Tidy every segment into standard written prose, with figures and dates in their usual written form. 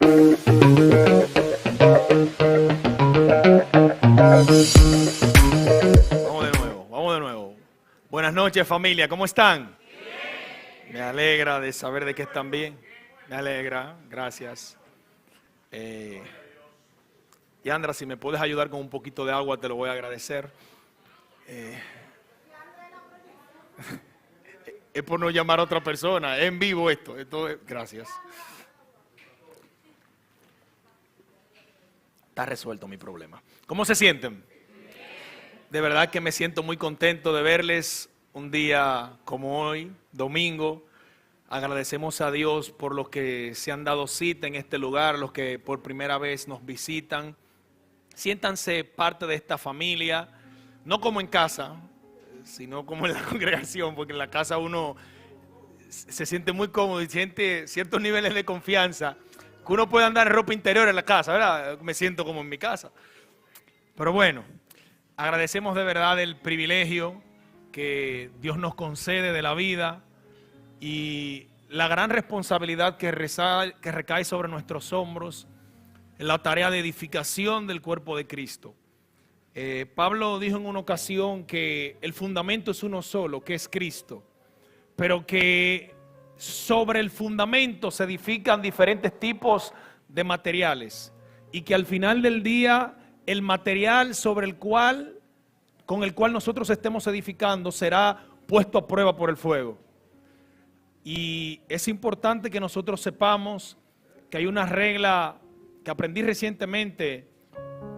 Vamos de nuevo. Buenas noches, familia, ¿cómo están? Me alegra de saber de que están bien. Me alegra, gracias. Yandra, si me puedes ayudar con un poquito de agua, te lo voy a agradecer. Es por no llamar a otra persona, es en vivo esto. Gracias. Está resuelto mi problema. ¿Cómo se sienten? De verdad que me siento muy contento de verles un día como hoy, domingo. Agradecemos a Dios por los que se han dado cita en este lugar, los que por primera vez nos visitan. Siéntanse parte de esta familia, no como en casa, sino como en la congregación, porque en la casa uno se siente muy cómodo y siente ciertos niveles de confianza, que uno puede andar en ropa interior en la casa, ¿verdad? Me siento como en mi casa. Pero bueno, agradecemos de verdad el privilegio que Dios nos concede de la vida y la gran responsabilidad que recae sobre nuestros hombros en la tarea de edificación del cuerpo de Cristo. Pablo dijo en una ocasión que el fundamento es uno solo, que es Cristo, pero que sobre el fundamento se edifican diferentes tipos de materiales y que al final del día el material con el cual nosotros estemos edificando será puesto a prueba por el fuego. Y es importante que nosotros sepamos que hay una regla que aprendí recientemente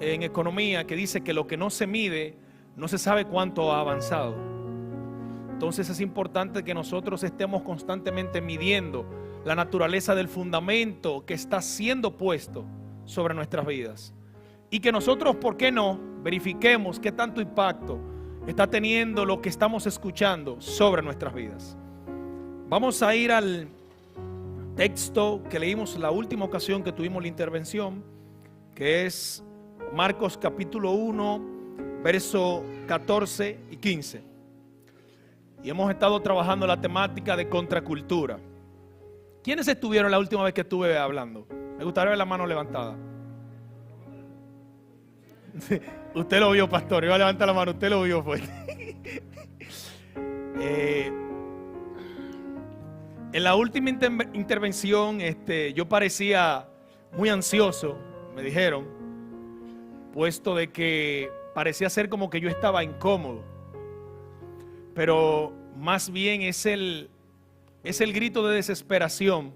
en economía que dice que lo que no se mide no se sabe cuánto ha avanzado. Entonces es importante que nosotros estemos constantemente midiendo la naturaleza del fundamento que está siendo puesto sobre nuestras vidas. Y que nosotros, ¿por qué no?, verifiquemos qué tanto impacto está teniendo lo que estamos escuchando sobre nuestras vidas. Vamos a ir al texto que leímos la última ocasión que tuvimos la intervención, que es Marcos capítulo 1, verso 14 y 15. Y hemos estado trabajando la temática de contracultura. ¿Quiénes estuvieron la última vez que estuve hablando? Me gustaría ver la mano levantada. Usted lo vio, pastor. Iba a levantar la mano, usted lo vio, pues. En la última intervención, yo parecía muy ansioso, me dijeron, puesto de que parecía ser como que yo estaba incómodo. Pero más bien es el grito de desesperación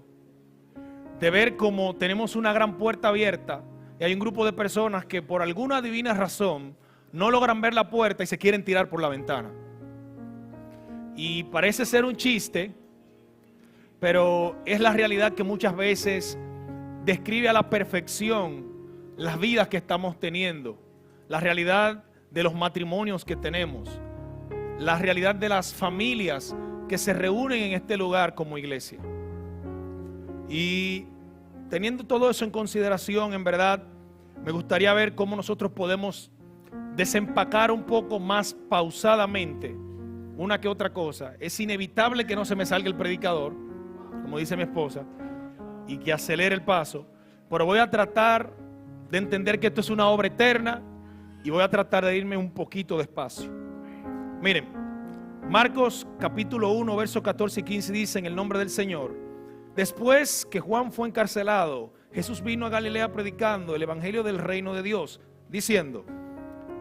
de ver cómo tenemos una gran puerta abierta y hay un grupo de personas que por alguna divina razón no logran ver la puerta y se quieren tirar por la ventana. Y parece ser un chiste, pero es la realidad que muchas veces describe a la perfección las vidas que estamos teniendo, la realidad de los matrimonios que tenemos, la realidad de las familias que se reúnen en este lugar como iglesia. Y teniendo todo eso en consideración, en verdad, me gustaría ver cómo nosotros podemos desempacar un poco más pausadamente una que otra cosa. Es inevitable que no se me salga el predicador, como dice mi esposa, y que acelere el paso, pero voy a tratar de entender que esto es una obra eterna y voy a tratar de irme un poquito despacio. Miren, Marcos capítulo 1, versos 14 y 15 dice: en el nombre del Señor, después que Juan fue encarcelado, Jesús vino a Galilea predicando el evangelio del reino de Dios, diciendo: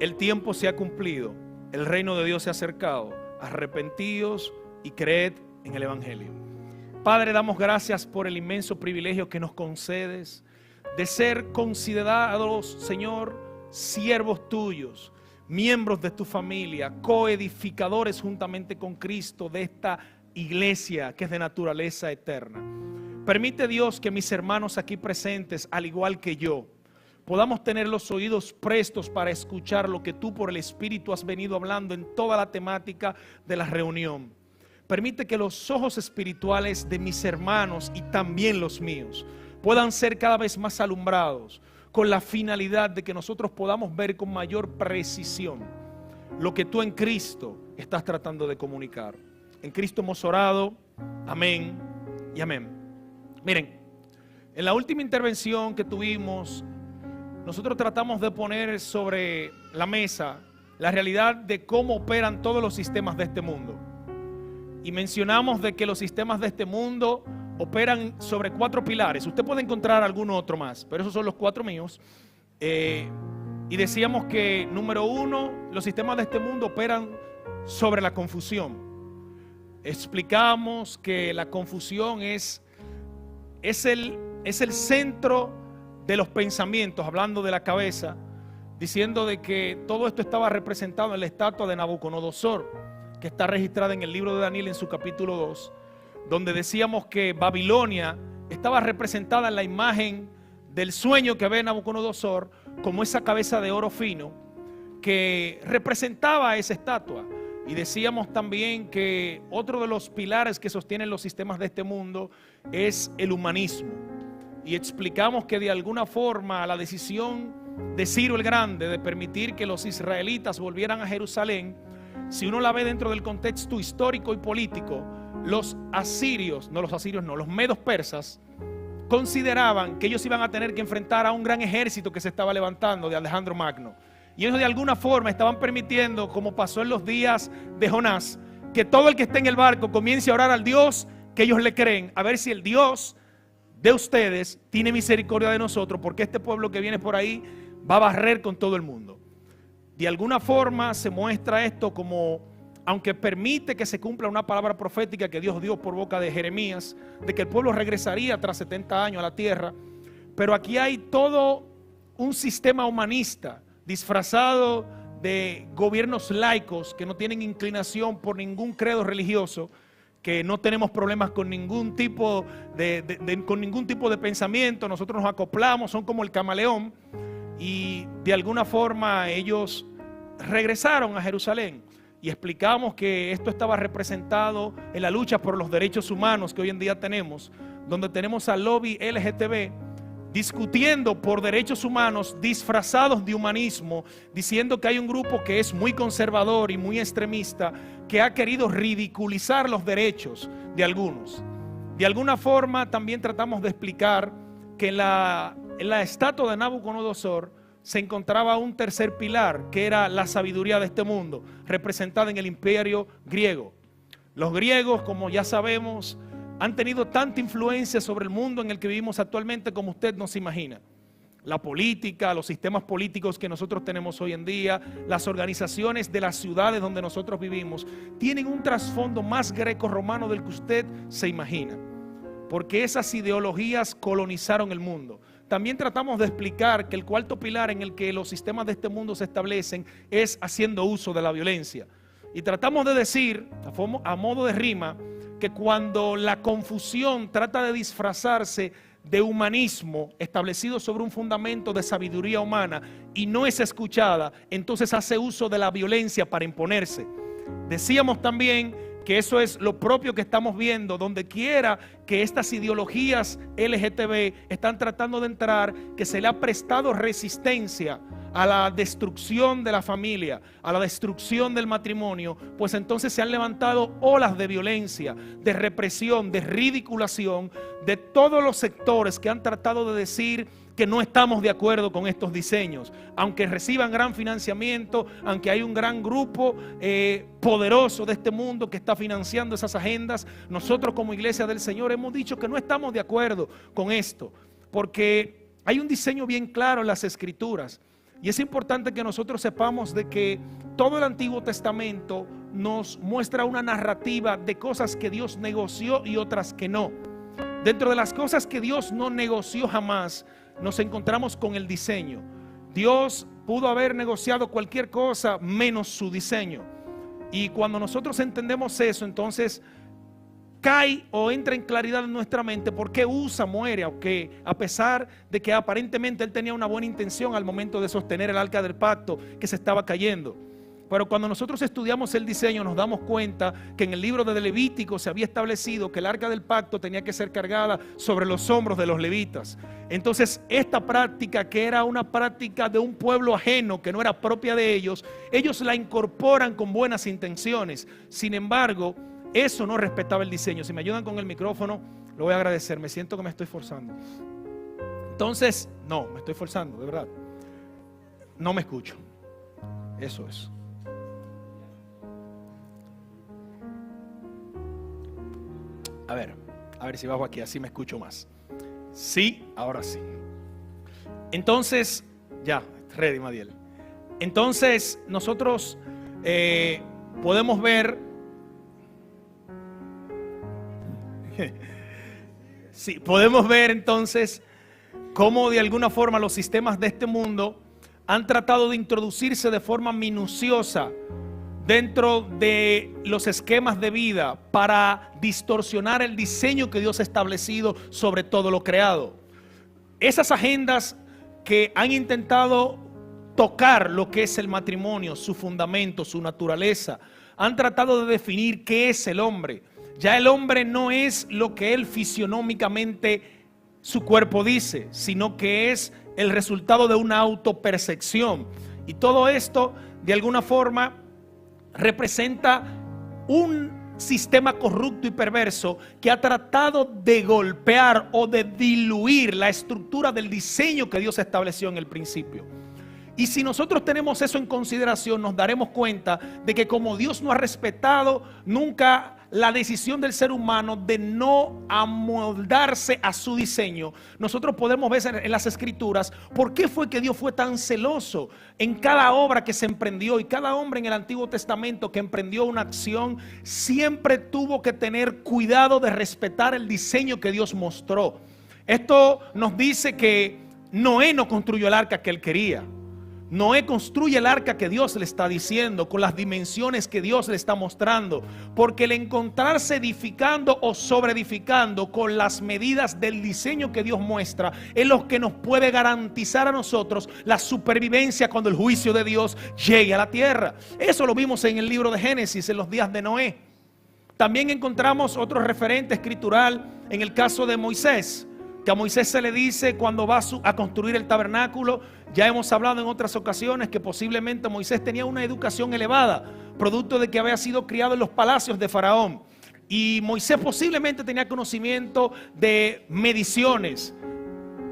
el tiempo se ha cumplido, el reino de Dios se ha acercado, arrepentíos y creed en el evangelio. Padre, damos gracias por el inmenso privilegio que nos concedes de ser considerados, Señor, siervos tuyos, miembros de tu familia, coedificadores juntamente con Cristo de esta iglesia que es de naturaleza eterna. Permite, Dios, que mis hermanos aquí presentes, al igual que yo, podamos tener los oídos prestos para escuchar lo que tú por el Espíritu has venido hablando en toda la temática de la reunión. Permite que los ojos espirituales de mis hermanos y también los míos puedan ser cada vez más alumbrados, con la finalidad de que nosotros podamos ver con mayor precisión lo que tú en Cristo estás tratando de comunicar. En Cristo hemos orado, amén y amén. Miren, En la última intervención que tuvimos, nosotros tratamos de poner sobre la mesa la realidad de cómo operan todos los sistemas de este mundo. Y mencionamos de que los sistemas de este mundo operan sobre 4 pilares. Usted puede encontrar alguno otro más, pero esos son los 4 míos. Y decíamos que, número 1, los sistemas de este mundo operan sobre la confusión. Explicamos que la confusión es el centro de los pensamientos, hablando de la cabeza, diciendo de que todo esto estaba representado en la estatua de Nabucodonosor, que está registrada en el libro de Daniel en su capítulo 2, donde decíamos que Babilonia estaba representada en la imagen del sueño que ve Nabucodonosor como esa cabeza de oro fino que representaba a esa estatua. Y decíamos también que otro de los pilares que sostienen los sistemas de este mundo es el humanismo. Y explicamos que de alguna forma la decisión de Ciro el Grande de permitir que los israelitas volvieran a Jerusalén, si uno la ve dentro del contexto histórico y político, los medos persas consideraban que ellos iban a tener que enfrentar a un gran ejército que se estaba levantando de Alejandro Magno. Y ellos de alguna forma estaban permitiendo, como pasó en los días de Jonás, que todo el que esté en el barco comience a orar al Dios que ellos le creen, a ver si el Dios de ustedes tiene misericordia de nosotros, porque este pueblo que viene por ahí va a barrer con todo el mundo. De alguna forma se muestra esto como, aunque permite que se cumpla una palabra profética que Dios dio por boca de Jeremías, de que el pueblo regresaría tras 70 años a la tierra, pero aquí hay todo un sistema humanista disfrazado de gobiernos laicos que no tienen inclinación por ningún credo religioso, que no tenemos problemas con ningún tipo de pensamiento. Nosotros nos acoplamos, son como el camaleón, y de alguna forma ellos regresaron a Jerusalén. Y explicamos que esto estaba representado en la lucha por los derechos humanos que hoy en día tenemos, donde tenemos al lobby LGTB discutiendo por derechos humanos disfrazados de humanismo, diciendo que hay un grupo que es muy conservador y muy extremista, que ha querido ridiculizar los derechos de algunos. De alguna forma también tratamos de explicar que en la estatua de Nabucodonosor se encontraba un tercer pilar, que era la sabiduría de este mundo, representada en el imperio griego. Los griegos, como ya sabemos, han tenido tanta influencia sobre el mundo en el que vivimos actualmente como usted no se imagina. La política, los sistemas políticos que nosotros tenemos hoy en día, las organizaciones de las ciudades donde nosotros vivimos, tienen un trasfondo más greco-romano del que usted se imagina, porque esas ideologías colonizaron el mundo. También tratamos de explicar que el cuarto pilar en el que los sistemas de este mundo se establecen es haciendo uso de la violencia. Y tratamos de decir, a modo de rima, que cuando la confusión trata de disfrazarse de humanismo establecido sobre un fundamento de sabiduría humana y no es escuchada, entonces hace uso de la violencia para imponerse. Decíamos también que eso es lo propio que estamos viendo donde quiera que estas ideologías LGTB están tratando de entrar, que se le ha prestado resistencia a la destrucción de la familia, a la destrucción del matrimonio, pues entonces se han levantado olas de violencia, de represión, de ridiculación de todos los sectores que han tratado de decir que no estamos de acuerdo con estos diseños, aunque reciban gran financiamiento, aunque hay un gran grupo poderoso de este mundo que está financiando esas agendas. Nosotros como Iglesia del Señor hemos dicho que no estamos de acuerdo con esto, porque hay un diseño bien claro en las Escrituras. Y es importante que nosotros sepamos de que todo el Antiguo Testamento nos muestra una narrativa de cosas que Dios negoció y otras que no. Dentro de las cosas que Dios no negoció jamás, nos encontramos con el diseño. Dios pudo haber negociado cualquier cosa menos su diseño. Y cuando nosotros entendemos eso, entonces cae o entra en claridad en nuestra mente por qué Usa muere, aunque a pesar de que aparentemente él tenía una buena intención al momento de sostener el arca del pacto que se estaba cayendo. Pero cuando nosotros estudiamos el diseño nos damos cuenta que en el libro de Levítico se había establecido que el arca del pacto tenía que ser cargada sobre los hombros de los levitas. Entonces esta práctica, que era una práctica de un pueblo ajeno, que no era propia de ellos, ellos la incorporan con buenas intenciones. Sin embargo, eso no respetaba el diseño. Si me ayudan con el micrófono, lo voy a agradecer. Me siento que me estoy forzando. Entonces, no, me estoy forzando, de verdad. No me escucho. Eso es. A ver si bajo aquí, así me escucho más. Sí, ahora sí. Entonces, ya, ready, Madiel. Entonces, nosotros podemos ver, sí, podemos ver entonces cómo de alguna forma los sistemas de este mundo han tratado de introducirse de forma minuciosa dentro de los esquemas de vida para distorsionar el diseño que Dios ha establecido sobre todo lo creado. Esas agendas que han intentado tocar lo que es el matrimonio, su fundamento, su naturaleza, han tratado de definir qué es el hombre. Ya el hombre no es lo que él fisionómicamente su cuerpo dice, sino que es el resultado de una autopercepción. Y todo esto, de alguna forma, representa un sistema corrupto y perverso que ha tratado de golpear o de diluir la estructura del diseño que Dios estableció en el principio. Y si nosotros tenemos eso en consideración, nos daremos cuenta de que como Dios no ha respetado nunca la decisión del ser humano de no amoldarse a su diseño, nosotros podemos ver en las escrituras por qué fue que Dios fue tan celoso en cada obra que se emprendió. Y cada hombre en el Antiguo Testamento que emprendió una acción siempre tuvo que tener cuidado de respetar el diseño que Dios mostró. Esto nos dice que Noé no construyó el arca que él quería. Noé construye el arca que Dios le está diciendo, con las dimensiones que Dios le está mostrando, porque el encontrarse edificando o sobreedificando con las medidas del diseño que Dios muestra es lo que nos puede garantizar a nosotros la supervivencia cuando el juicio de Dios llegue a la tierra. Eso lo vimos en el libro de Génesis, en los días de Noé. También encontramos otro referente escritural en el caso de Moisés, que a Moisés se le dice cuando va a construir el tabernáculo. Ya hemos hablado en otras ocasiones que posiblemente Moisés tenía una educación elevada, producto de que había sido criado en los palacios de Faraón. Y Moisés posiblemente tenía conocimiento de mediciones,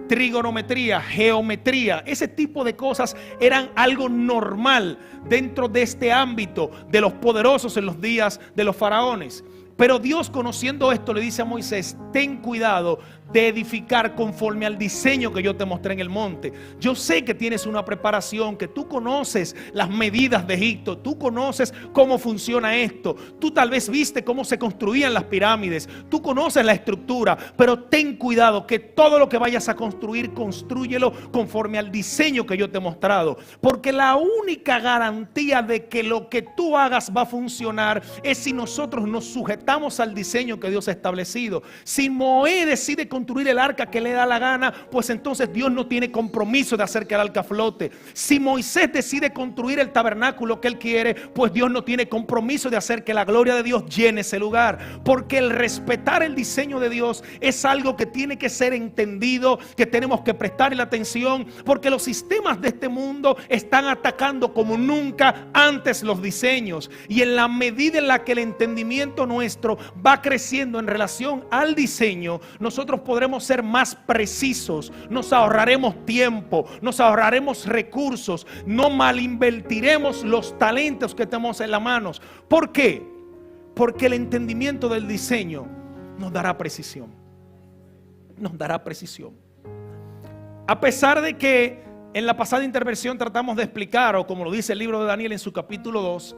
trigonometría, geometría. Ese tipo de cosas eran algo normal dentro de este ámbito de los poderosos en los días de los faraones. Pero Dios, conociendo esto, le dice a Moisés: ten cuidado de edificar conforme al diseño que yo te mostré en el monte. Yo sé que tienes una preparación, que tú conoces las medidas de Egipto, tú conoces cómo funciona esto, tú tal vez viste cómo se construían las pirámides, tú conoces la estructura, pero ten cuidado que todo lo que vayas a construir, constrúyelo conforme al diseño que yo te he mostrado, porque la única garantía de que lo que tú hagas va a funcionar es si nosotros nos sujetamos al diseño que Dios ha establecido. Si Noé decide construir el arca que le da la gana, pues entonces Dios no tiene compromiso de hacer que el arca flote. Si Moisés decide construir el tabernáculo que él quiere, pues Dios no tiene compromiso de hacer que la gloria de Dios llene ese lugar, porque el respetar el diseño de Dios es algo que tiene que ser entendido, que tenemos que prestarle atención, porque los sistemas de este mundo están atacando como nunca antes los diseños, y en la medida en la que el entendimiento nuestro va creciendo en relación al diseño, nosotros podremos ser más precisos, nos ahorraremos tiempo, nos ahorraremos recursos, no malinvertiremos los talentos que tenemos en las manos. ¿Por qué? Porque el entendimiento del diseño nos dará precisión. Nos dará precisión. A pesar de que en la pasada intervención tratamos de explicar, o como lo dice el libro de Daniel en su capítulo 2,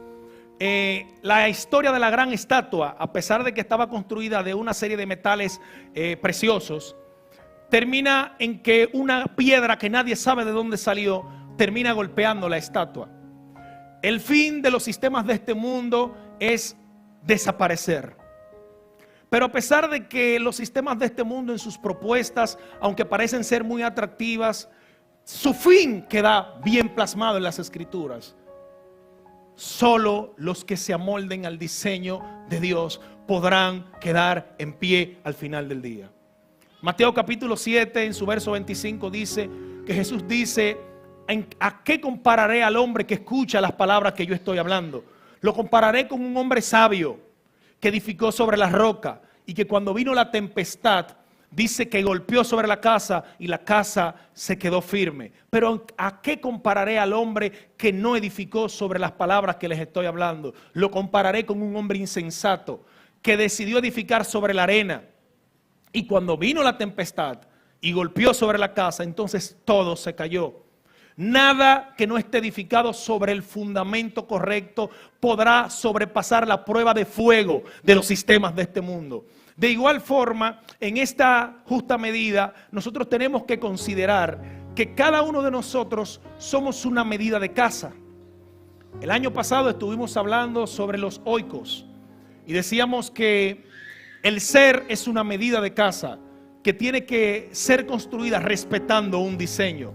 la historia de la gran estatua, a pesar de que estaba construida de una serie de metales preciosos, termina en que una piedra que nadie sabe de dónde salió termina golpeando la estatua. El fin de los sistemas de este mundo es desaparecer. Pero a pesar de que los sistemas de este mundo en sus propuestas, aunque parecen ser muy atractivas, su fin queda bien plasmado en las escrituras. Solo los que se amolden al diseño de Dios podrán quedar en pie al final del día. Mateo capítulo 7 en su verso 25 dice que Jesús dice: ¿a qué compararé al hombre que escucha las palabras que yo estoy hablando? Lo compararé con un hombre sabio que edificó sobre la roca, y que cuando vino la tempestad dice que golpeó sobre la casa y la casa se quedó firme. Pero ¿a qué compararé al hombre que no edificó sobre las palabras que les estoy hablando? Lo compararé con un hombre insensato que decidió edificar sobre la arena. Y cuando vino la tempestad y golpeó sobre la casa, entonces todo se cayó. Nada que no esté edificado sobre el fundamento correcto podrá sobrepasar la prueba de fuego de los sistemas de este mundo. De igual forma, en esta justa medida, nosotros tenemos que considerar que cada uno de nosotros somos una medida de casa. El año pasado estuvimos hablando sobre los oikos y decíamos que el ser es una medida de casa que tiene que ser construida respetando un diseño.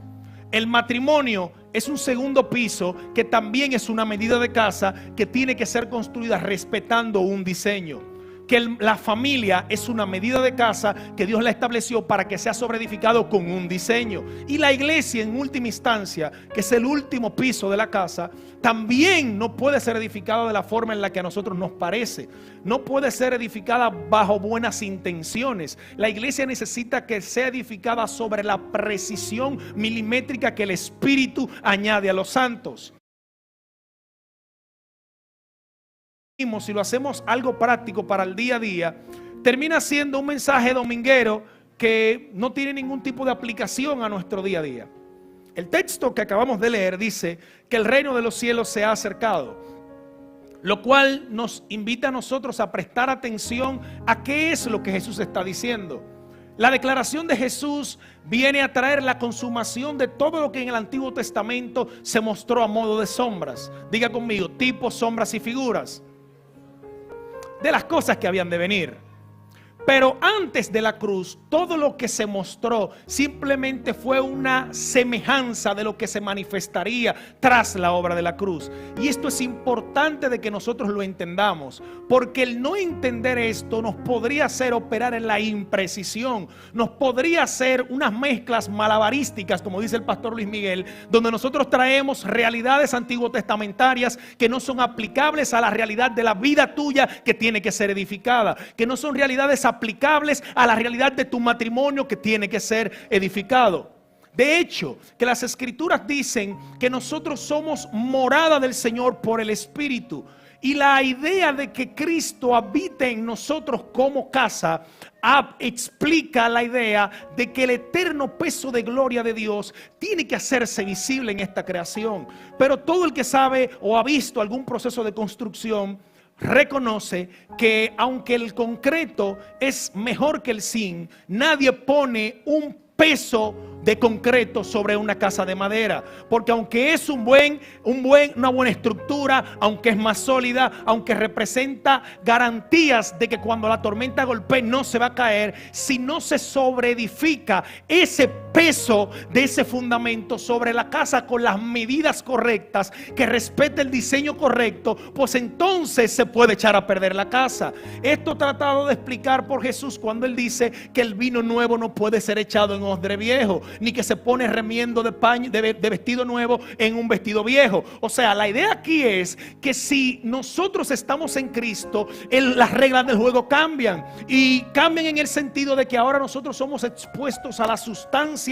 El matrimonio es un segundo piso que también es una medida de casa que tiene que ser construida respetando un diseño. Que la familia es una medida de casa que Dios la estableció para que sea sobreedificado con un diseño. Y la iglesia en última instancia, que es el último piso de la casa, también no puede ser edificada de la forma en la que a nosotros nos parece. No puede ser edificada bajo buenas intenciones. La iglesia necesita que sea edificada sobre la precisión milimétrica que el Espíritu añade a los santos. Si lo hacemos algo práctico para el día a día, termina siendo un mensaje dominguero que no tiene ningún tipo de aplicación a nuestro día a día. El texto que acabamos de leer dice que el reino de los cielos se ha acercado, lo cual nos invita a nosotros a prestar atención a qué es lo que Jesús está diciendo. La declaración de Jesús viene a traer la consumación de todo lo que en el Antiguo Testamento se mostró a modo de sombras. Diga conmigo, tipos, sombras y figuras de las cosas que habían de venir. Pero antes de la cruz, todo lo que se mostró simplemente fue una semejanza de lo que se manifestaría tras la obra de la cruz. Y esto es importante de que nosotros lo entendamos, porque el no entender esto nos podría hacer operar en la imprecisión, nos podría hacer unas mezclas malabarísticas, como dice el pastor Luis Miguel, donde nosotros traemos realidades antiguotestamentarias que no son aplicables a la realidad de la vida tuya que tiene que ser edificada, que no son realidades aplicables a la realidad de tu matrimonio que tiene que ser edificado. De hecho, que las escrituras dicen que nosotros somos morada del Señor por el Espíritu. Y la idea de que Cristo habite en nosotros como casa explica la idea de que el eterno peso de gloria de Dios tiene que hacerse visible en esta creación. Pero todo el que sabe o ha visto algún proceso de construcción reconoce que aunque el concreto es mejor que el zinc, nadie pone un peso de concreto sobre una casa de madera, porque aunque es una buena estructura, aunque es más sólida, aunque representa garantías de que cuando la tormenta golpee no se va a caer, si no se sobreedifica ese peso de ese fundamento sobre la casa con las medidas correctas, que respete el diseño correcto, pues entonces se puede echar a perder la casa. Esto tratado de explicar por Jesús cuando él dice que el vino nuevo no puede ser echado en odre viejo, ni que se pone remiendo de vestido nuevo en un vestido viejo. O sea, la idea aquí es que si nosotros estamos en Cristo, las reglas del juego cambian, y cambian en el sentido de que ahora nosotros somos expuestos a la sustancia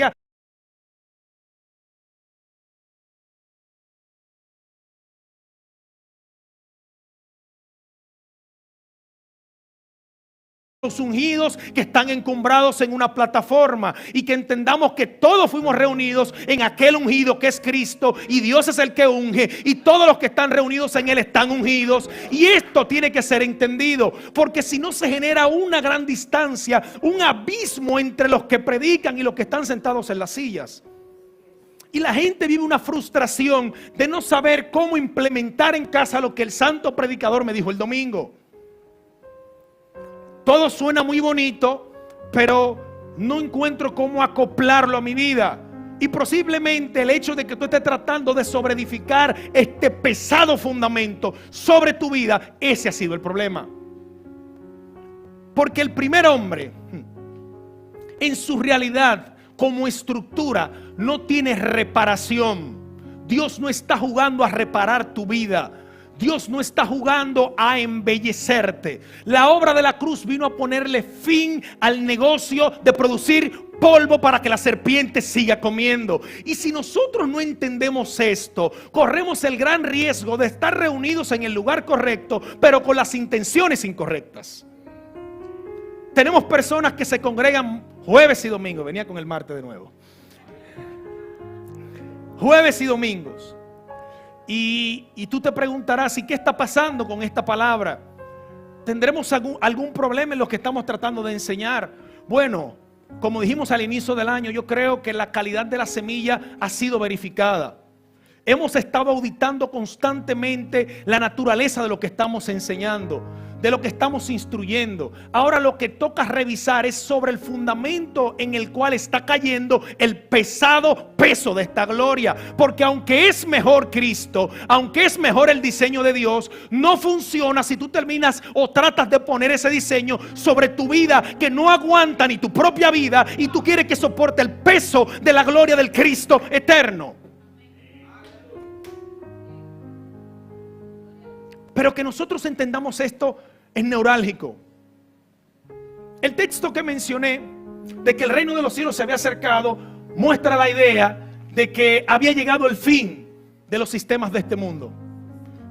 los ungidos que están encumbrados en una plataforma, y que entendamos que todos fuimos reunidos en aquel ungido que es Cristo, y Dios es el que unge, y todos los que están reunidos en él están ungidos. Y esto tiene que ser entendido, porque si no se genera una gran distancia, un abismo entre los que predican y los que están sentados en las sillas. Y la gente vive una frustración de no saber cómo implementar en casa lo que el santo predicador me dijo el domingo. Todo suena muy bonito, pero no encuentro cómo acoplarlo a mi vida. Y posiblemente el hecho de que tú estés tratando de sobreedificar este pesado fundamento sobre tu vida, ese ha sido el problema. Porque el primer hombre, en su realidad como estructura, no tiene reparación. Dios no está jugando a reparar tu vida. Dios no está jugando a embellecerte. La obra de la cruz vino a ponerle fin al negocio de producir polvo para que la serpiente siga comiendo. Y si nosotros no entendemos esto, corremos el gran riesgo de estar reunidos en el lugar correcto, pero con las intenciones incorrectas. Tenemos personas que se congregan jueves y domingos. Venía con el martes de nuevo. Jueves y domingos. Y tú te preguntarás, ¿y qué está pasando con esta palabra? ¿Tendremos algún problema en lo que estamos tratando de enseñar? Bueno, como dijimos al inicio del año, yo creo que la calidad de la semilla ha sido verificada. Hemos estado auditando constantemente la naturaleza de lo que estamos enseñando, de lo que estamos instruyendo. Ahora lo que toca revisar es sobre el fundamento en el cual está cayendo el pesado peso de esta gloria. Porque aunque es mejor Cristo, aunque es mejor el diseño de Dios, no funciona si tú terminas o tratas de poner ese diseño sobre tu vida que no aguanta ni tu propia vida, y tú quieres que soporte el peso de la gloria del Cristo eterno. Pero que nosotros entendamos esto es neurálgico. El texto que mencioné de que el reino de los cielos se había acercado muestra la idea de que había llegado el fin de los sistemas de este mundo,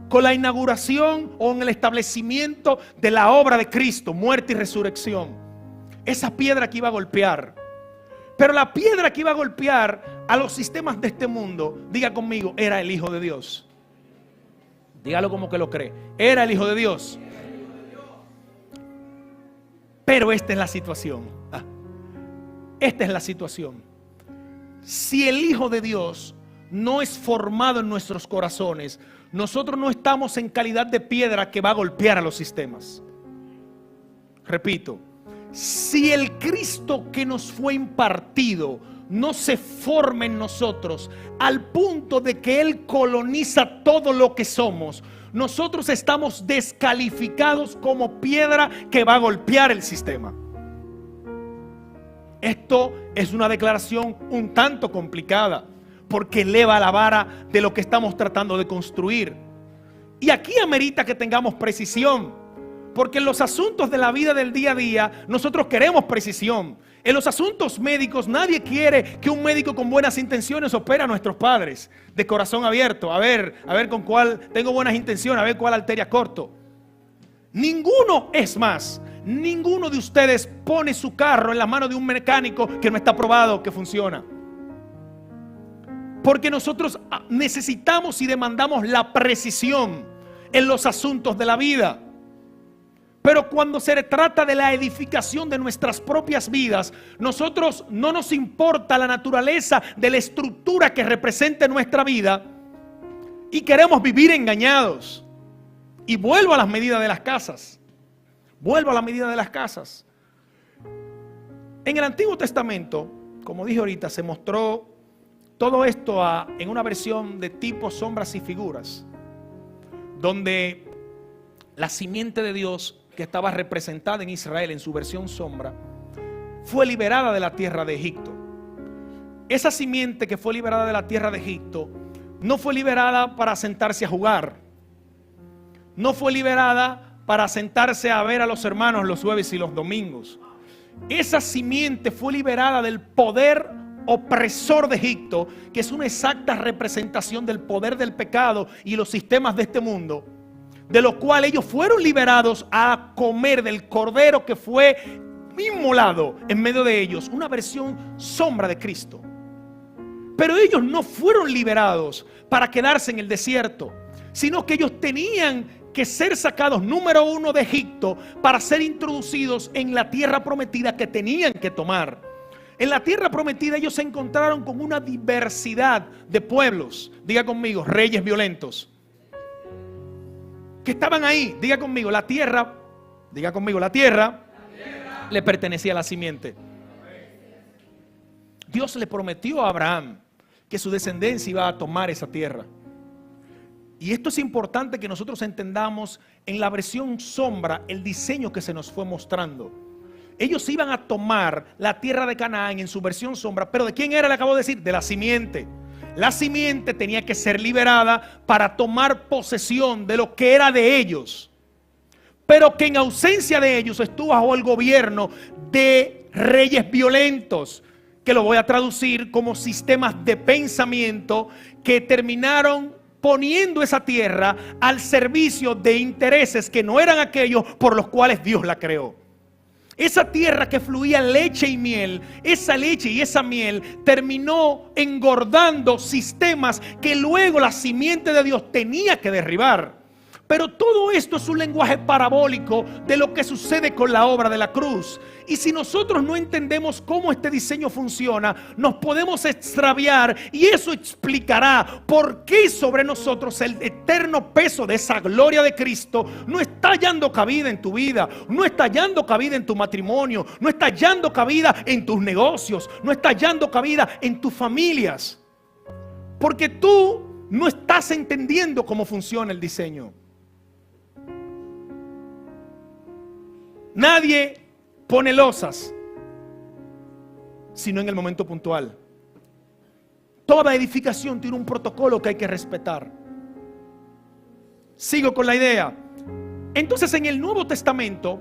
con la inauguración o en el establecimiento de la obra de Cristo, muerte y resurrección. Esa piedra que iba a golpear. Pero la piedra que iba a golpear a los sistemas de este mundo, diga conmigo, era el Hijo de Dios. Dígalo como que lo cree. Era el Hijo de Dios. Pero esta es la situación. Esta es la situación. Si el Hijo de Dios no es formado en nuestros corazones, nosotros no estamos en calidad de piedra que va a golpear a los sistemas. Repito, si el Cristo que nos fue impartido no se forma en nosotros al punto de que Él coloniza todo lo que somos, nosotros estamos descalificados como piedra que va a golpear el sistema. Esto es una declaración un tanto complicada, porque eleva la vara de lo que estamos tratando de construir. Y aquí amerita que tengamos precisión, porque en los asuntos de la vida del día a día nosotros queremos precisión. En los asuntos médicos nadie quiere que un médico con buenas intenciones opere a nuestros padres de corazón abierto. A ver con cuál tengo buenas intenciones, a ver cuál arteria corto. Ninguno, es más, ninguno de ustedes pone su carro en la mano de un mecánico que no está probado que funciona. Porque nosotros necesitamos y demandamos la precisión en los asuntos de la vida. Pero cuando se trata de la edificación de nuestras propias vidas, nosotros no nos importa la naturaleza de la estructura que represente nuestra vida y queremos vivir engañados. Y vuelvo a las medidas de las casas. Vuelvo a la medida de las casas. En el Antiguo Testamento, como dije ahorita, se mostró todo esto en una versión de tipo sombras y figuras, donde la simiente de Dios, que estaba representada en Israel en su versión sombra, fue liberada de la tierra de Egipto. Esa simiente que fue liberada de la tierra de Egipto no fue liberada para sentarse a jugar, no fue liberada para sentarse a ver a los hermanos los jueves y los domingos. Esa simiente fue liberada del poder opresor de Egipto, que es una exacta representación del poder del pecado y los sistemas de este mundo, de lo cual ellos fueron liberados a comer del cordero que fue inmolado en medio de ellos, una versión sombra de Cristo. Pero ellos no fueron liberados para quedarse en el desierto, sino que ellos tenían que ser sacados, número uno, de Egipto para ser introducidos en la tierra prometida que tenían que tomar. En la tierra prometida ellos se encontraron con una diversidad de pueblos. Diga conmigo, reyes violentos que estaban ahí. Diga conmigo, la tierra le pertenecía a la simiente. Dios le prometió a Abraham que su descendencia iba a tomar esa tierra. Y esto es importante que nosotros entendamos en la versión sombra el diseño que se nos fue mostrando. Ellos iban a tomar la tierra de Canaán en su versión sombra, pero ¿de quién era? Le acabo de decir, de la simiente. La simiente tenía que ser liberada para tomar posesión de lo que era de ellos, pero que en ausencia de ellos estuvo bajo el gobierno de reyes violentos, que lo voy a traducir como sistemas de pensamiento que terminaron poniendo esa tierra al servicio de intereses que no eran aquellos por los cuales Dios la creó. Esa tierra que fluía leche y miel, esa leche y esa miel terminó engordando sistemas que luego la simiente de Dios tenía que derribar. Pero todo esto es un lenguaje parabólico de lo que sucede con la obra de la cruz. Y si nosotros no entendemos cómo este diseño funciona, nos podemos extraviar, y eso explicará por qué sobre nosotros el eterno peso de esa gloria de Cristo no está hallando cabida en tu vida, no está hallando cabida en tu matrimonio, no está hallando cabida en tus negocios, no está hallando cabida en tus familias. Porque tú no estás entendiendo cómo funciona el diseño. Nadie pone losas sino en el momento puntual. Toda edificación tiene un protocolo que hay que respetar. Sigo con la idea. Entonces, en el Nuevo Testamento,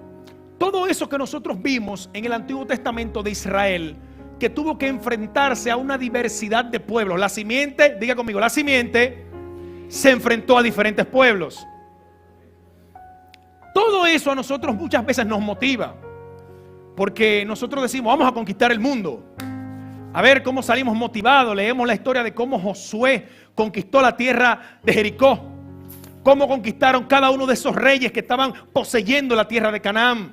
todo eso que nosotros vimos en el Antiguo Testamento de Israel, que tuvo que enfrentarse a una diversidad de pueblos. La simiente, diga conmigo, la simiente se enfrentó a diferentes pueblos. Todo eso a nosotros muchas veces nos motiva, porque nosotros decimos, vamos a conquistar el mundo. A ver cómo salimos motivados. Leemos la historia de cómo Josué conquistó la tierra de Jericó, cómo conquistaron cada uno de esos reyes que estaban poseyendo la tierra de Canaán.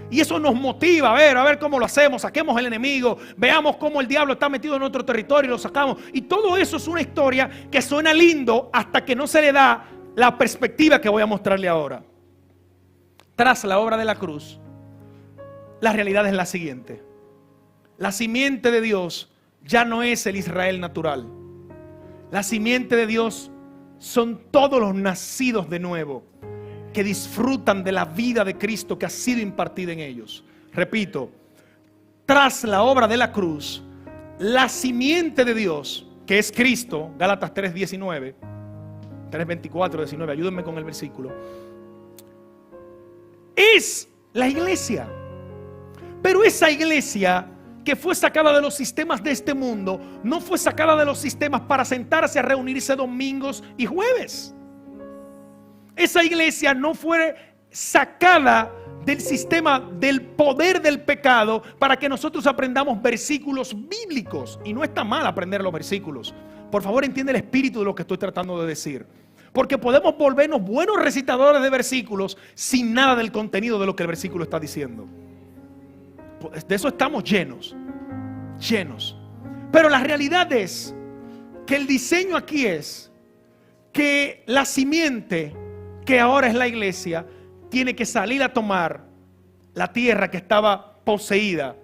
Y eso nos motiva, a ver cómo lo hacemos, saquemos el enemigo, veamos cómo el diablo está metido en nuestro territorio y lo sacamos. Y todo eso es una historia que suena lindo hasta que no se le da la perspectiva que voy a mostrarle ahora. Tras la obra de la cruz, la realidad es la siguiente. La simiente de Dios ya no es el Israel natural. La simiente de Dios son todos los nacidos de nuevo, que disfrutan de la vida de Cristo que ha sido impartida en ellos. Repito, tras la obra de la cruz, la simiente de Dios, que es Cristo, Gálatas 3:19, 3:24, 19, ayúdenme con el versículo, es la iglesia. Pero esa iglesia que fue sacada de los sistemas de este mundo, no fue sacada de los sistemas para sentarse a reunirse domingos y jueves. Esa iglesia no fue sacada del sistema del poder del pecado para que nosotros aprendamos versículos bíblicos. Y no está mal aprender los versículos. Por favor, entiende el espíritu de lo que estoy tratando de decir. Porque podemos volvernos buenos recitadores de versículos sin nada del contenido de lo que el versículo está diciendo. De eso estamos llenos. Pero la realidad es que el diseño aquí es que la simiente, que ahora es la iglesia, tiene que salir a tomar la tierra que estaba poseída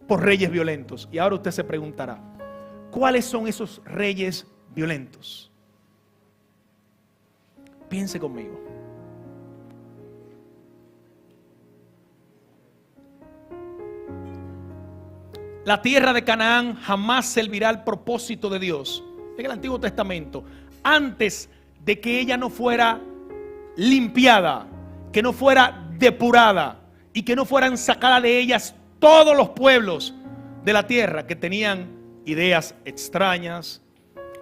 por reyes violentos. Y ahora usted se preguntará, ¿cuáles son esos reyes violentos? Piense conmigo. La tierra de Canaán jamás servirá al propósito de Dios en el Antiguo Testamento, antes de que ella no fuera limpiada, que no fuera depurada y que no fueran sacadas de ellas todos los pueblos de la tierra que tenían ideas extrañas,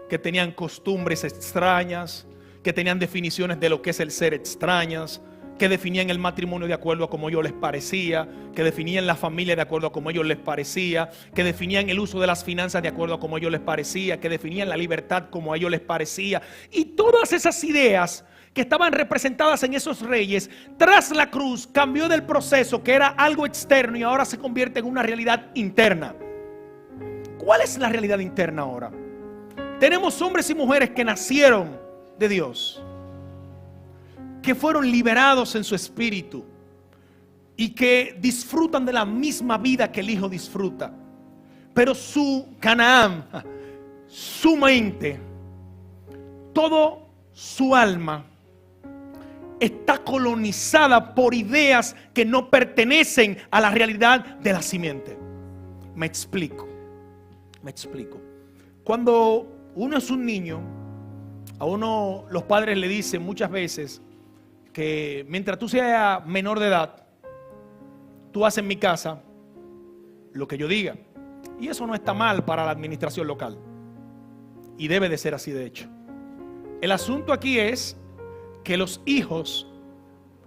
que tenían costumbres extrañas, que tenían definiciones de lo que es el ser extrañas, que definían el matrimonio de acuerdo a como a ellos les parecía, que definían la familia de acuerdo a como a ellos les parecía, que definían el uso de las finanzas de acuerdo a como a ellos les parecía, que definían la libertad como a ellos les parecía. Y todas esas ideas que estaban representadas en esos reyes, tras la cruz cambió del proceso que era algo externo y ahora se convierte en una realidad interna. ¿Cuál es la realidad interna ahora? Tenemos hombres y mujeres que nacieron de Dios, que fueron liberados en su espíritu y que disfrutan de la misma vida que el Hijo disfruta. Pero su Canaán, su mente, todo su alma está colonizada por ideas que no pertenecen a la realidad de la simiente. Me explico. Cuando uno es un niño, a uno los padres le dicen muchas veces que mientras tú seas menor de edad, tú haces en mi casa lo que yo diga. Y eso no está mal para la administración local. Y debe de ser así, de hecho. El asunto aquí es que los hijos,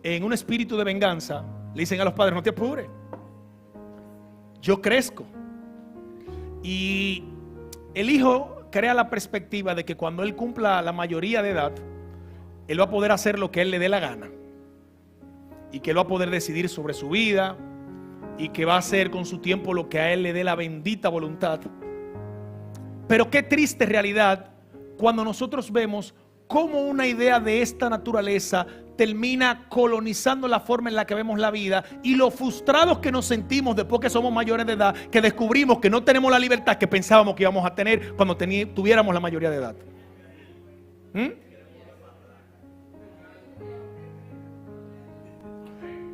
en un espíritu de venganza, le dicen a los padres: no te apures, yo crezco. Y el hijo crea la perspectiva de que cuando él cumpla la mayoría de edad, él va a poder hacer lo que él le dé la gana. Y que él va a poder decidir sobre su vida. Y que va a hacer con su tiempo lo que a él le dé la bendita voluntad. Pero qué triste realidad cuando nosotros vemos cómo una idea de esta naturaleza termina colonizando la forma en la que vemos la vida, y lo frustrados que nos sentimos después que somos mayores de edad, que descubrimos que no tenemos la libertad que pensábamos que íbamos a tener cuando tuviéramos la mayoría de edad.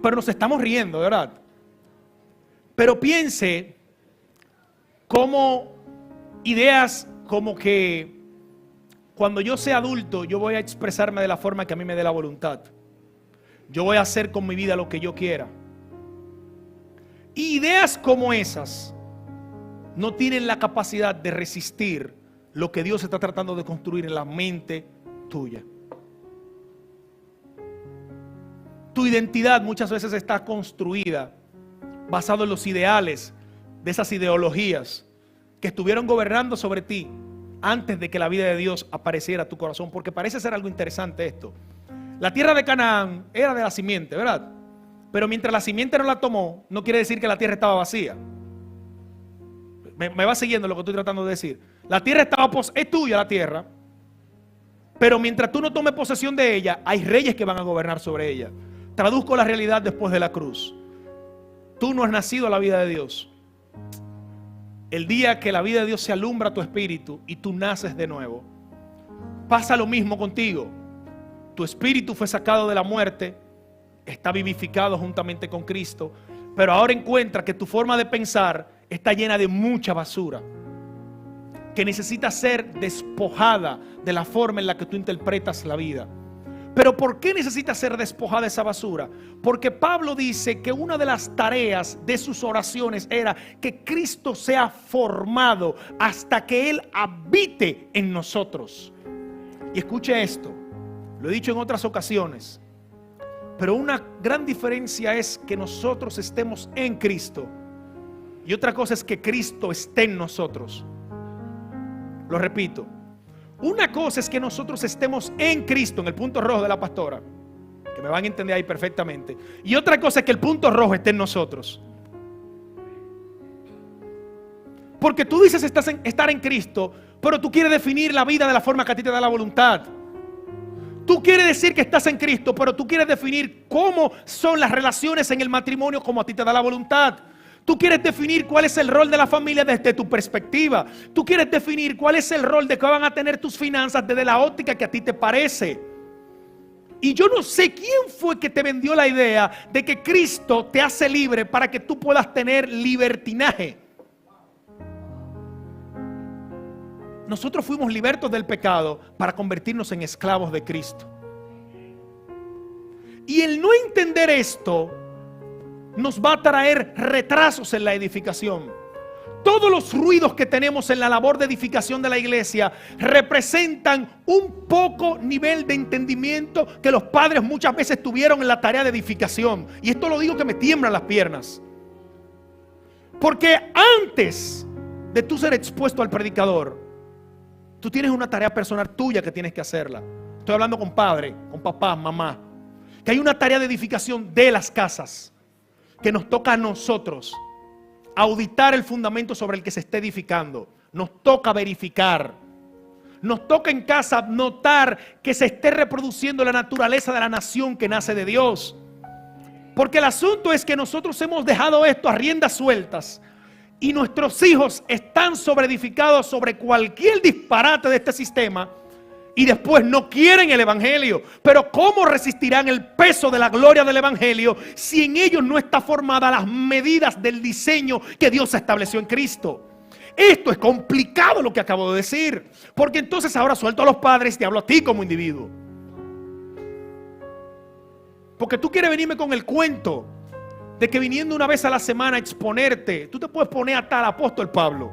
Pero nos estamos riendo, ¿verdad? Pero piense cómo ideas como que cuando yo sea adulto, yo voy a expresarme de la forma que a mí me dé la voluntad. Yo voy a hacer con mi vida lo que yo quiera. Y ideas como esas no tienen la capacidad de resistir lo que Dios está tratando de construir en la mente tuya. Tu identidad muchas veces está construida basado en los ideales de esas ideologías que estuvieron gobernando sobre ti antes de que la vida de Dios apareciera a tu corazón. Porque parece ser algo interesante esto. La tierra de Canaán era de la simiente, ¿verdad? Pero mientras la simiente no la tomó, no quiere decir que la tierra estaba vacía. Me va siguiendo lo que estoy tratando de decir. La tierra es tuya la tierra, pero mientras tú no tomes posesión de ella, hay reyes que van a gobernar sobre ella. Traduzco la realidad después de la cruz. Tú no has nacido a la vida de Dios. El día que la vida de Dios se alumbra a tu espíritu y tú naces de nuevo, pasa lo mismo contigo. Tu espíritu fue sacado de la muerte, está vivificado juntamente con Cristo, pero ahora encuentra que tu forma de pensar está llena de mucha basura, que necesita ser despojada de la forma en la que tú interpretas la vida. Pero ¿por qué necesita ser despojada esa basura? Porque Pablo dice que una de las tareas de sus oraciones era que Cristo sea formado hasta que Él habite en nosotros. Y escuche esto, lo he dicho en otras ocasiones, pero una gran diferencia es que nosotros estemos en Cristo y otra cosa es que Cristo esté en nosotros. Lo repito. Una cosa es que nosotros estemos en Cristo, en el punto rojo de la pastora, que me van a entender ahí perfectamente. Y otra cosa es que el punto rojo esté en nosotros. Porque tú dices estar en Cristo, pero tú quieres definir la vida de la forma que a ti te da la voluntad. Tú quieres decir que estás en Cristo, pero tú quieres definir cómo son las relaciones en el matrimonio como a ti te da la voluntad. Tú quieres definir cuál es el rol de la familia desde tu perspectiva. Tú quieres definir cuál es el rol de que van a tener tus finanzas desde la óptica que a ti te parece. Y yo no sé quién fue que te vendió la idea de que Cristo te hace libre para que tú puedas tener libertinaje. Nosotros fuimos libertos del pecado para convertirnos en esclavos de Cristo. Y el no entender esto nos va a traer retrasos en la edificación. Todos los ruidos que tenemos en la labor de edificación de la iglesia representan un poco nivel de entendimiento que los padres muchas veces tuvieron en la tarea de edificación. Y esto lo digo que me tiemblan las piernas. Porque antes de tú ser expuesto al predicador, tú tienes una tarea personal tuya que tienes que hacerla. Estoy hablando con padre, con papá, mamá. Que hay una tarea de edificación de las casas que nos toca a nosotros auditar el fundamento sobre el que se esté edificando. Nos toca verificar. Nos toca en casa notar que se esté reproduciendo la naturaleza de la nación que nace de Dios. Porque el asunto es que nosotros hemos dejado esto a riendas sueltas y nuestros hijos están sobreedificados sobre cualquier disparate de este sistema. Y después no quieren el evangelio. Pero ¿cómo resistirán el peso de la gloria del evangelio si en ellos no está formada las medidas del diseño que Dios estableció en Cristo? esto es complicado lo que acabo de decir, porque entonces ahora suelto a los padres y te hablo a ti como individuo. Porque tú quieres venirme con el cuento de que viniendo una vez a la semana a exponerte, tú te puedes poner a tal apóstol Pablo.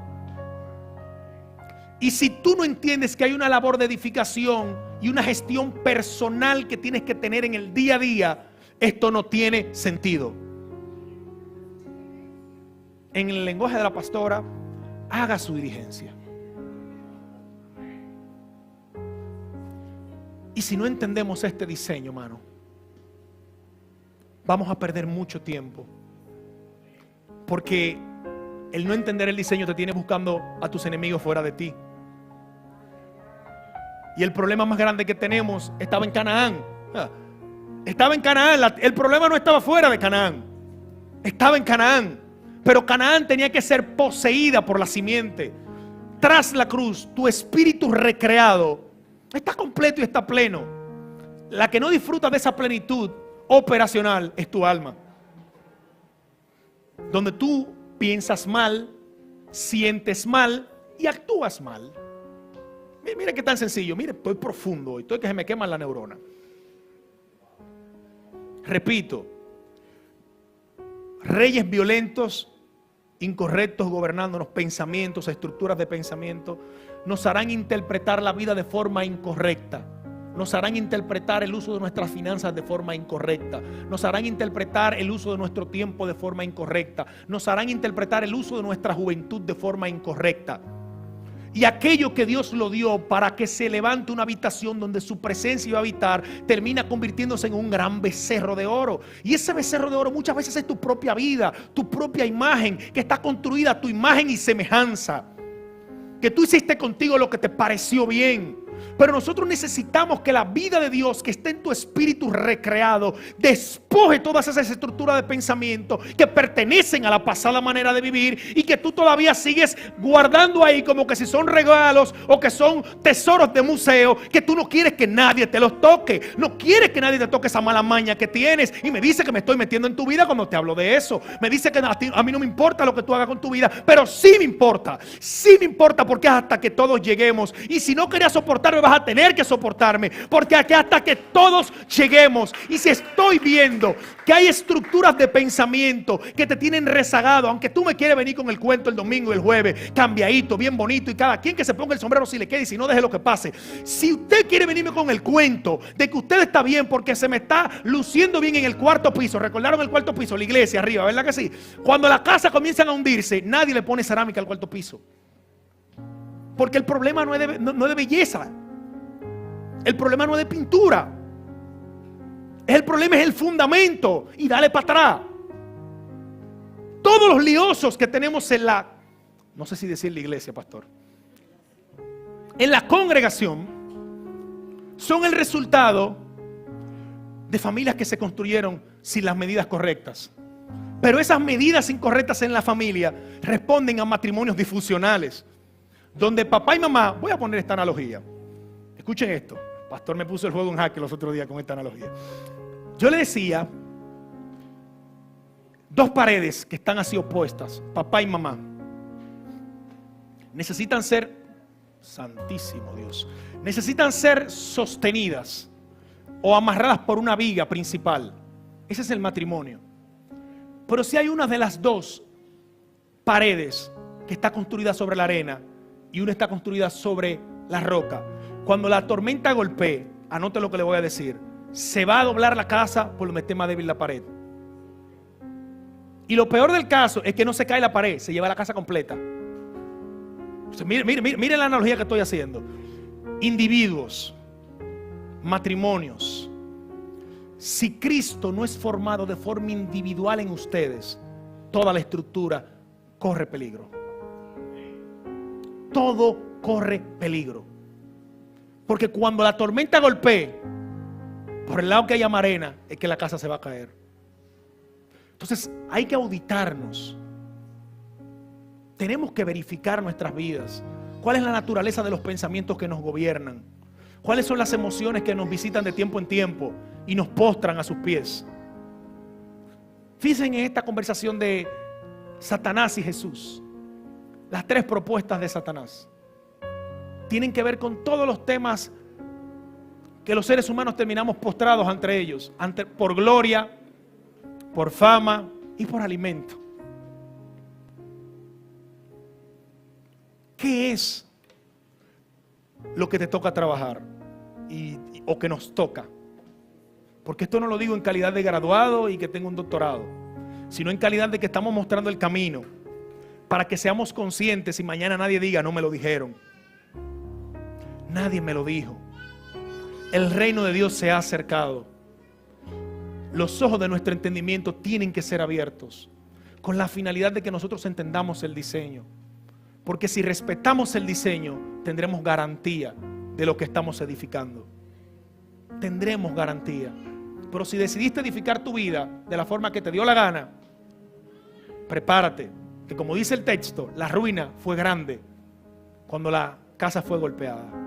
Y si tú no entiendes que hay una labor de edificación y una gestión personal que tienes que tener en el día a día, esto no tiene sentido. En el lenguaje de la pastora, haga su diligencia. Y si no entendemos este diseño, hermano, vamos a perder mucho tiempo. Porque el no entender el diseño te tiene buscando a tus enemigos fuera de ti. Y el problema más grande que tenemos estaba en Canaán. Estaba en Canaán. El problema no estaba fuera de Canaán. Estaba en Canaán. Pero Canaán tenía que ser poseída por la simiente. Tras la cruz, tu espíritu recreado está completo y está pleno. La que no disfruta de esa plenitud operacional es tu alma. Donde tú piensas mal, sientes mal y actúas mal. Mira qué tan sencillo. Mire, estoy profundo hoy. Estoy que se me quema la neurona. Repito, reyes violentos, incorrectos, gobernándonos, pensamientos, estructuras de pensamiento, nos harán interpretar la vida de forma incorrecta. Nos harán interpretar el uso de nuestras finanzas de forma incorrecta. Nos harán interpretar el uso de nuestro tiempo de forma incorrecta. Nos harán interpretar el uso de nuestra juventud de forma incorrecta. Y aquello que Dios lo dio para que se levante una habitación donde su presencia iba a habitar, termina convirtiéndose en un gran becerro de oro. Y ese becerro de oro muchas veces es tu propia vida, tu propia imagen, que está construida a tu imagen y semejanza. Que tú hiciste contigo lo que te pareció bien. Pero nosotros necesitamos que la vida de Dios que está en tu espíritu recreado despoje todas esas estructuras de pensamiento que pertenecen a la pasada manera de vivir y que tú todavía sigues guardando ahí como que si son regalos o que son tesoros de museo, que tú no quieres que nadie te los toque. No quieres que nadie te toque esa mala maña que tienes. Y me dice que me estoy metiendo en tu vida cuando te hablo de eso. Me dice que a mí no me importa lo que tú hagas con tu vida, pero sí me importa. Sí me importa, porque es hasta que todos lleguemos. Y si no querías soportarme, vas a tener que soportarme, porque aquí hasta que todos lleguemos. Y si estoy viendo que hay estructuras de pensamiento que te tienen rezagado, aunque tú me quieres venir con el cuento el domingo y el jueves, cambiadito, bien bonito, y cada quien que se ponga el sombrero si le quede y si no, deje lo que pase. Si usted quiere venirme con el cuento de que usted está bien porque se me está luciendo bien en el cuarto piso, recordaron el cuarto piso, la iglesia arriba, ¿verdad que sí? Cuando las casas comienzan a hundirse, nadie le pone cerámica al cuarto piso, porque el problema no es de belleza. El problema no es de pintura. El problema es el fundamento. Y dale para atrás. Todos los liosos que tenemos en la, no sé si decir la iglesia, pastor, en la congregación, son el resultado de familias que se construyeron sin las medidas correctas. Pero esas medidas incorrectas en la familia responden a matrimonios disfuncionales, donde papá y mamá, voy a poner esta analogía. Escuchen esto. Pastor me puso el juego en jaque los otros días con esta analogía. Yo le decía, dos paredes que están así opuestas, papá y mamá, necesitan ser, santísimo Dios, necesitan ser sostenidas o amarradas por una viga principal. Ese es el matrimonio. Pero si hay una de las dos paredes que está construida sobre la arena y una está construida sobre la roca, cuando la tormenta golpee, anote lo que le voy a decir, se va a doblar la casa por lo que esté más débil la pared. Y lo peor del caso es que no se cae la pared, se lleva la casa completa. O sea, mire la analogía que estoy haciendo. Individuos, matrimonios. Si Cristo no es formado de forma individual en ustedes, toda la estructura corre peligro. Todo corre peligro. Porque cuando la tormenta golpee, por el lado que haya arena, es que la casa se va a caer. Entonces hay que auditarnos. Tenemos que verificar nuestras vidas. ¿Cuál es la naturaleza de los pensamientos que nos gobiernan? ¿Cuáles son las emociones que nos visitan de tiempo en tiempo y nos postran a sus pies? Fíjense en esta conversación de Satanás y Jesús. Las 3 propuestas de Satanás tienen que ver con todos los temas que los seres humanos terminamos postrados ante ellos, por gloria, por fama y por alimento. ¿Qué es lo que te toca trabajar o que nos toca? Porque esto no lo digo en calidad de graduado y que tengo un doctorado, sino en calidad de que estamos mostrando el camino para que seamos conscientes y mañana nadie diga, no me lo dijeron. Nadie me lo dijo. El reino de Dios se ha acercado. Los ojos de nuestro entendimiento tienen que ser abiertos con la finalidad de que nosotros entendamos el diseño. Porque si respetamos el diseño, tendremos garantía de lo que estamos edificando. Tendremos garantía. Pero si decidiste edificar tu vida de la forma que te dio la gana, prepárate, que como dice el texto, la ruina fue grande cuando la casa fue golpeada.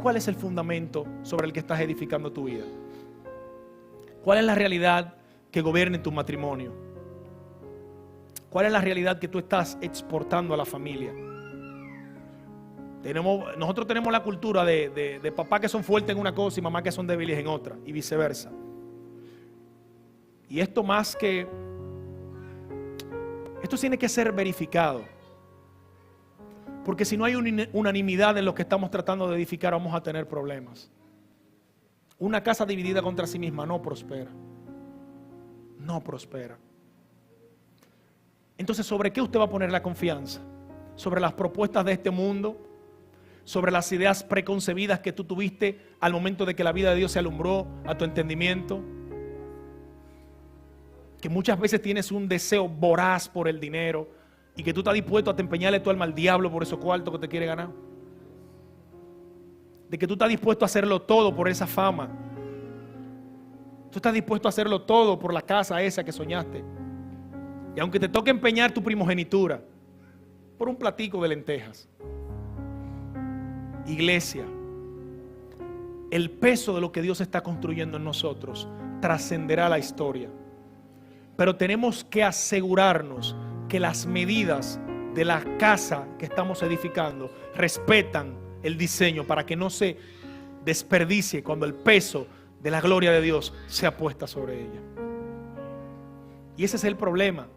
¿Cuál es el fundamento sobre el que estás edificando tu vida? ¿Cuál es la realidad que gobierna en tu matrimonio? ¿Cuál es la realidad que tú estás exportando a la familia? Nosotros tenemos la cultura de papás que son fuertes en una cosa y mamás que son débiles en otra, y viceversa. Y esto esto tiene que ser verificado. Porque si no hay unanimidad en lo que estamos tratando de edificar, vamos a tener problemas. Una casa dividida contra sí misma no prospera. No prospera. Entonces, ¿sobre qué usted va a poner la confianza? ¿Sobre las propuestas de este mundo? ¿Sobre las ideas preconcebidas que tú tuviste al momento de que la vida de Dios se alumbró a tu entendimiento? Que muchas veces tienes un deseo voraz por el dinero y que tú estás dispuesto a empeñarle tu alma al diablo por esos cuartos que te quiere ganar. De que tú estás dispuesto a hacerlo todo por esa fama. Tú estás dispuesto a hacerlo todo por la casa esa que soñaste. Y aunque te toque empeñar tu primogenitura por un platico de lentejas. Iglesia, el peso de lo que Dios está construyendo en nosotros trascenderá la historia. Pero tenemos que asegurarnos que las medidas de la casa que estamos edificando respetan el diseño para que no se desperdicie cuando el peso de la gloria de Dios sea puesta sobre ella. Y ese es el problema,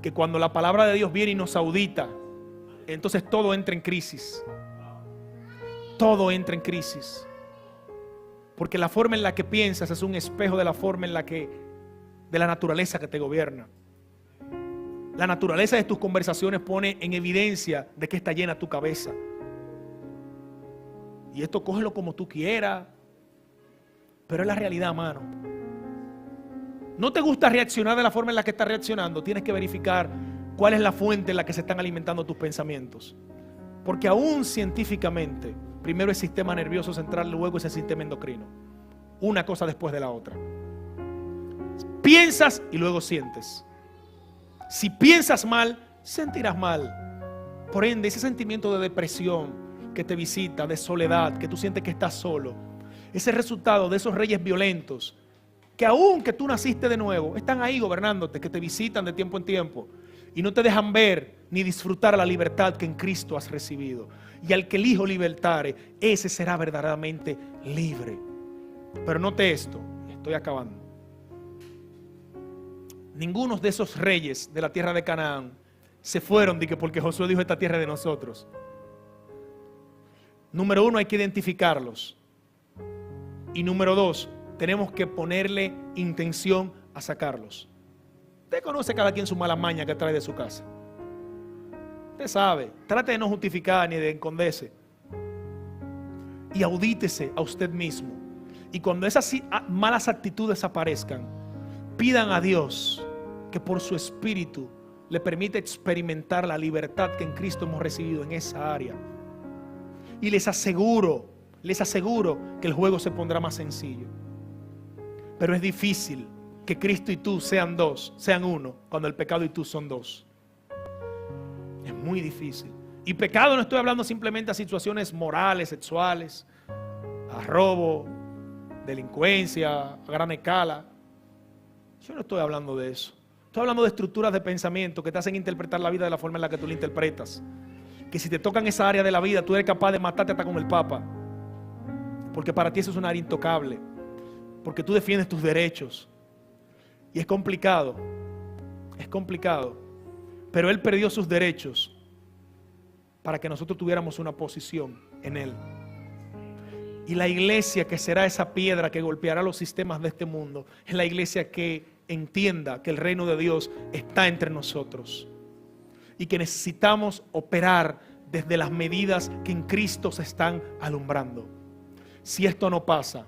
que cuando la palabra de Dios viene y nos audita, entonces todo entra en crisis. Todo entra en crisis. Porque la forma en la que piensas es un espejo de la forma en la que, de la naturaleza que te gobierna. La naturaleza de tus conversaciones pone en evidencia de que está llena tu cabeza. Y esto cógelo como tú quieras, pero es la realidad, mano. ¿No te gusta reaccionar de la forma en la que estás reaccionando? Tienes que verificar cuál es la fuente en la que se están alimentando tus pensamientos. Porque aún científicamente, primero el sistema nervioso central, luego es el sistema endocrino. Una cosa después de la otra. Piensas y luego sientes. Si piensas mal, sentirás mal. Por ende, ese sentimiento de depresión que te visita, de soledad, que tú sientes que estás solo, ese resultado de esos reyes violentos, que aunque tú naciste de nuevo, están ahí gobernándote, que te visitan de tiempo en tiempo y no te dejan ver ni disfrutar la libertad que en Cristo has recibido. Y al que el Hijo libertare, ese será verdaderamente libre. Pero note esto, estoy acabando. Ninguno de esos reyes de la tierra de Canaán se fueron porque Josué dijo: esta tierra es de nosotros. Número 1, hay que identificarlos. Y número 2, tenemos que ponerle intención a sacarlos. Usted conoce cada quien su mala maña que trae de su casa. Usted sabe. Trate de no justificar ni de esconderse. Y audítese a usted mismo. Y cuando esas malas actitudes aparezcan, pidan a Dios que por su Espíritu le permita experimentar la libertad que en Cristo hemos recibido en esa área. Y les aseguro que el juego se pondrá más sencillo. Pero es difícil que Cristo y tú sean uno, cuando el pecado y tú son dos. Es muy difícil. Y pecado no estoy hablando simplemente a situaciones morales, sexuales, a robo, delincuencia, a gran escala. Yo no estoy hablando de eso. Estoy hablando de estructuras de pensamiento que te hacen interpretar la vida de la forma en la que tú la interpretas. Que si te tocan esa área de la vida, tú eres capaz de matarte hasta con el Papa. Porque para ti eso es un área intocable. Porque tú defiendes tus derechos. Y es complicado. Es complicado. Pero Él perdió sus derechos para que nosotros tuviéramos una posición en Él. Y la iglesia, que será esa piedra que golpeará los sistemas de este mundo, es la iglesia que entienda que el reino de Dios está entre nosotros y que necesitamos operar desde las medidas que en Cristo se están alumbrando. Si esto no pasa,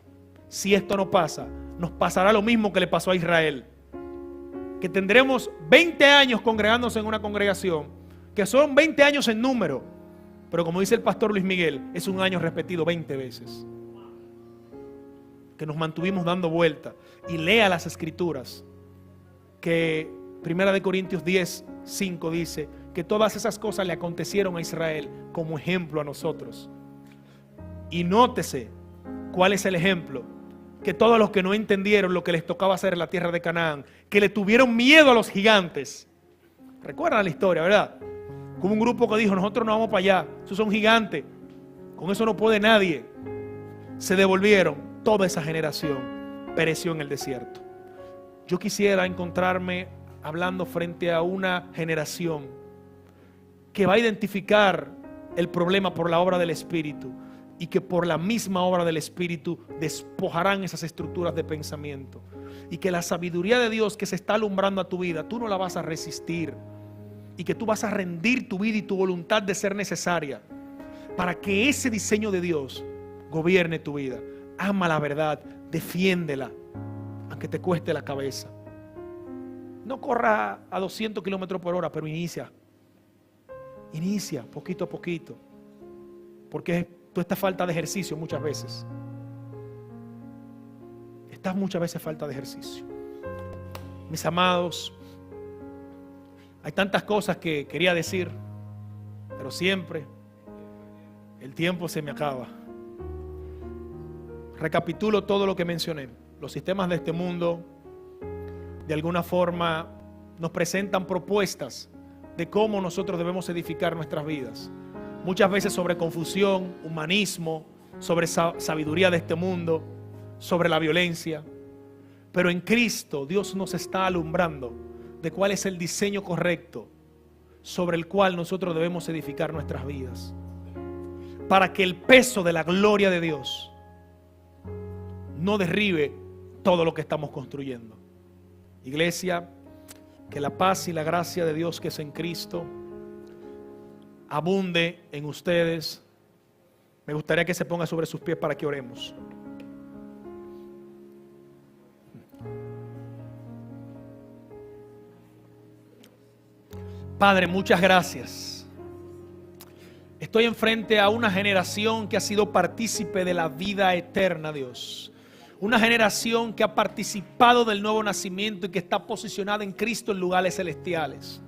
nos pasará lo mismo que le pasó a Israel, que tendremos 20 años congregándose en una congregación, que son 20 años en número, pero como dice el pastor Luis Miguel, es un año repetido 20 veces, que nos mantuvimos dando vuelta. Y lea las escrituras, que 1 Corintios 10:5 dice que todas esas cosas le acontecieron a Israel como ejemplo a nosotros. Y nótese cuál es el ejemplo: que todos los que no entendieron lo que les tocaba hacer en la tierra de Canaán, que le tuvieron miedo a los gigantes. Recuerdan la historia, ¿verdad? Como un grupo que dijo: nosotros no vamos para allá, esos son gigantes, con eso no puede nadie. Se devolvieron, toda esa generación pereció en el desierto. Yo quisiera encontrarme hablando frente a una generación que va a identificar el problema por la obra del Espíritu, y que por la misma obra del Espíritu despojarán esas estructuras de pensamiento, y que la sabiduría de Dios que se está alumbrando a tu vida, tú no la vas a resistir, y que tú vas a rendir tu vida y tu voluntad de ser necesaria para que ese diseño de Dios gobierne tu vida. Ama la verdad, defiéndela, aunque te cueste la cabeza. No corra a 200 kilómetros por hora, pero inicia poquito a poquito, porque tú estás falta de ejercicio muchas veces. Estás muchas veces falta de ejercicio. Mis amados, hay tantas cosas que quería decir, pero siempre el tiempo se me acaba. Recapitulo todo lo que mencioné. Los sistemas de este mundo, de alguna forma, nos presentan propuestas de cómo nosotros debemos edificar nuestras vidas. Muchas veces sobre confusión, humanismo, sobre sabiduría de este mundo, sobre la violencia. Pero en Cristo Dios nos está alumbrando de cuál es el diseño correcto sobre el cual nosotros debemos edificar nuestras vidas, para que el peso de la gloria de Dios no derribe todo lo que estamos construyendo. Iglesia, que la paz y la gracia de Dios que es en Cristo abunde en ustedes. Me gustaría que se ponga sobre sus pies para que oremos. Padre, muchas gracias. Estoy enfrente a una generación que ha sido partícipe de la vida eterna, Dios. Una generación que ha participado del nuevo nacimiento y que está posicionada en Cristo en lugares celestiales,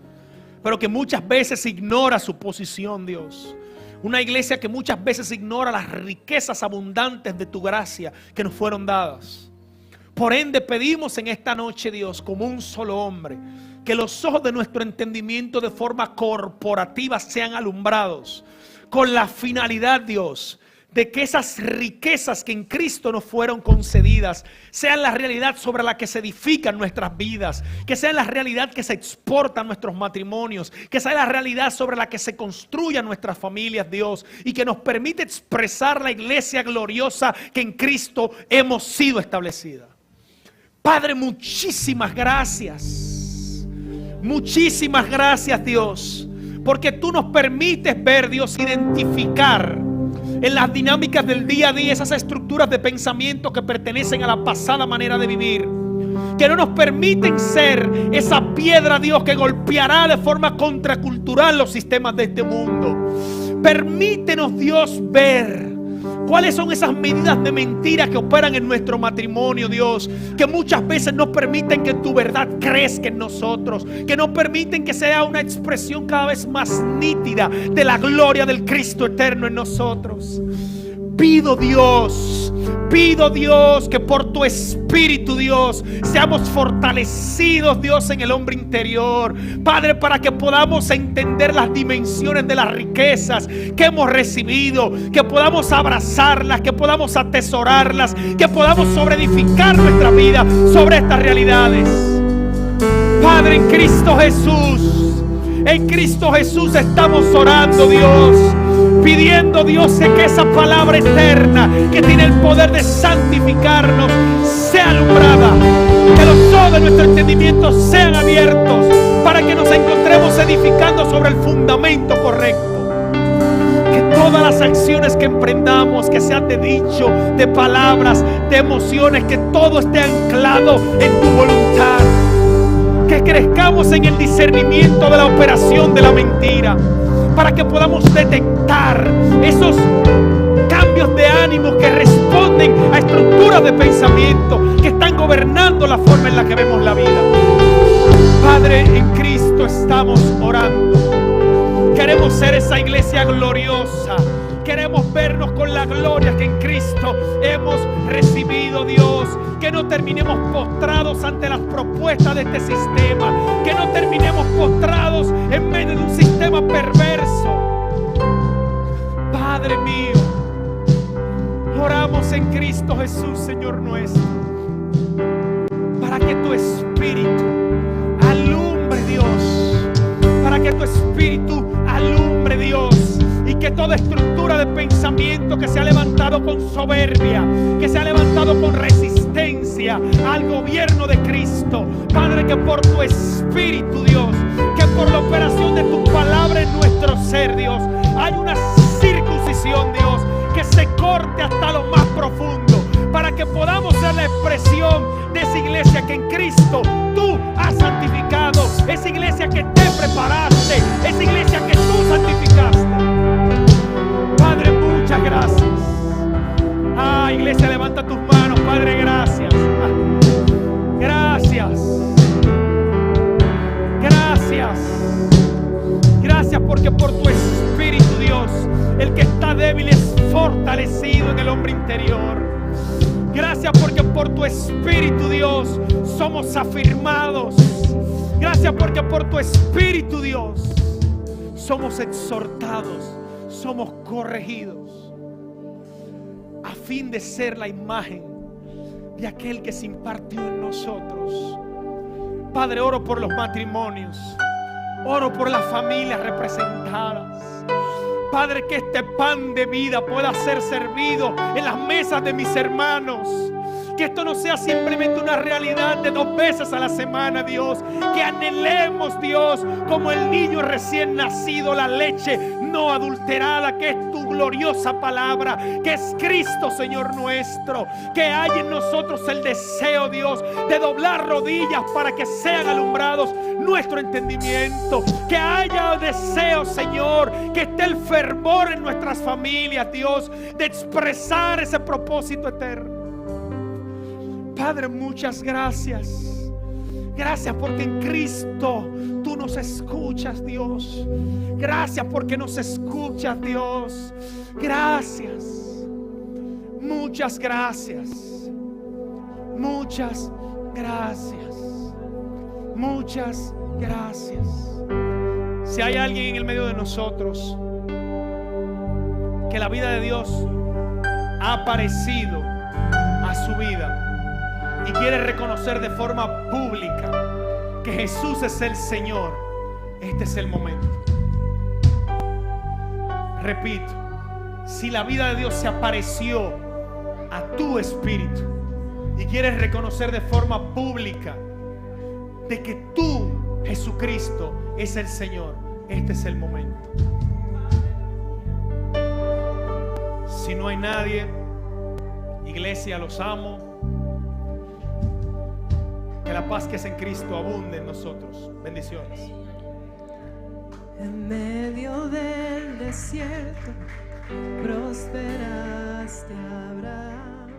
pero que muchas veces ignora su posición, Dios. Una iglesia que muchas veces ignora las riquezas abundantes de tu gracia que nos fueron dadas. Por ende, pedimos en esta noche, Dios, como un solo hombre, que los ojos de nuestro entendimiento de forma corporativa sean alumbrados con la finalidad, Dios, de que esas riquezas que en Cristo nos fueron concedidas sean la realidad sobre la que se edifican nuestras vidas, que sean la realidad que se exportan nuestros matrimonios, que sea la realidad sobre la que se construyan nuestras familias, Dios, y que nos permite expresar la iglesia gloriosa que en Cristo hemos sido establecida. Padre, muchísimas gracias. Muchísimas gracias, Dios, porque tú nos permites ver, Dios, identificar en las dinámicas del día a día esas estructuras de pensamiento que pertenecen a la pasada manera de vivir, que no nos permiten ser esa piedra, Dios, que golpeará de forma contracultural los sistemas de este mundo. Permítenos, Dios, ver cuáles son esas medidas de mentira que operan en nuestro matrimonio, Dios, que muchas veces no permiten que tu verdad crezca en nosotros, que no permiten que sea una expresión cada vez más nítida de la gloria del Cristo eterno en nosotros. Pido, Dios, Pido, Dios, que por tu Espíritu, Dios, seamos fortalecidos, Dios, en el hombre interior, Padre, para que podamos entender las dimensiones de las riquezas que hemos recibido, que podamos abrazarlas, que podamos atesorarlas, que podamos sobreedificar nuestra vida sobre estas realidades. Padre, en Cristo Jesús estamos orando, Dios, pidiendo, Dios, que esa palabra eterna que tiene el poder de santificarnos sea alumbrada, que los ojos de nuestro entendimiento sean abiertos para que nos encontremos edificando sobre el fundamento correcto. Que todas las acciones que emprendamos, que sean de dicho, de palabras, de emociones, que todo esté anclado en tu voluntad. Que crezcamos en el discernimiento de la operación de la mentira, para que podamos detectar esos cambios de ánimo que responden a estructuras de pensamiento que están gobernando la forma en la que vemos la vida. Padre, en Cristo estamos orando. Queremos ser esa iglesia gloriosa. Queremos vernos con la gloria que en Cristo hemos recibido, Dios. Que no terminemos postrados ante las propuestas de este sistema. Que no terminemos postrados en medio de un sistema perverso. Padre mío, oramos en Cristo Jesús, Señor nuestro, para que tu Espíritu alumbre, Dios. Para que tu Espíritu alumbre, Dios. Y que toda estructura de pensamiento que se ha levantado con soberbia, que se ha levantado con resistencia al gobierno de Cristo, Padre, que por tu Espíritu, Dios, que por la operación de tu palabra en nuestro ser, Dios, hay una circuncisión, Dios, que se corte hasta lo más profundo, para que podamos ser la expresión de esa iglesia que en Cristo tú has santificado, esa iglesia que te preparaste, esa iglesia que tú santificaste. Padre, muchas gracias. Iglesia, levanta tus manos. Padre, gracias. Gracias. Gracias. Gracias porque por tu Espíritu, Dios, el que está débil es fortalecido en el hombre interior. Gracias porque por tu Espíritu, Dios, somos afirmados. Gracias porque por tu Espíritu, Dios, somos exhortados, somos corregidos, a fin de ser la imagen de aquel que se impartió en nosotros. Padre, oro por los matrimonios, oro por las familias representadas. Padre, que este pan de vida pueda ser servido en las mesas de mis hermanos. Que esto no sea simplemente una realidad de 2 veces a la semana, Dios. Que anhelemos, Dios, como el niño recién nacido, la leche no adulterada, que es tu gloriosa palabra, que es Cristo, Señor nuestro. Que haya en nosotros el deseo, Dios, de doblar rodillas para que sean alumbrados nuestro entendimiento. Que haya deseo, Señor, que esté el fervor en nuestras familias, Dios, de expresar ese propósito eterno. Padre, muchas gracias. Gracias porque en Cristo tú nos escuchas, Dios. Gracias porque nos escuchas, Dios. Gracias. Muchas gracias. Muchas gracias. Muchas gracias. Si hay alguien en el medio de nosotros que la vida de Dios ha aparecido a su vida y quiere reconocer de forma pública que Jesús es el Señor, este es el momento. Repito, si la vida de Dios se apareció a tu espíritu y quieres reconocer de forma pública de que tú, Jesucristo, es el Señor, este es el momento. Si no hay nadie, iglesia, los amo. Que la paz que es en Cristo abunde en nosotros. Bendiciones. En medio del desierto prosperaste a Abraham.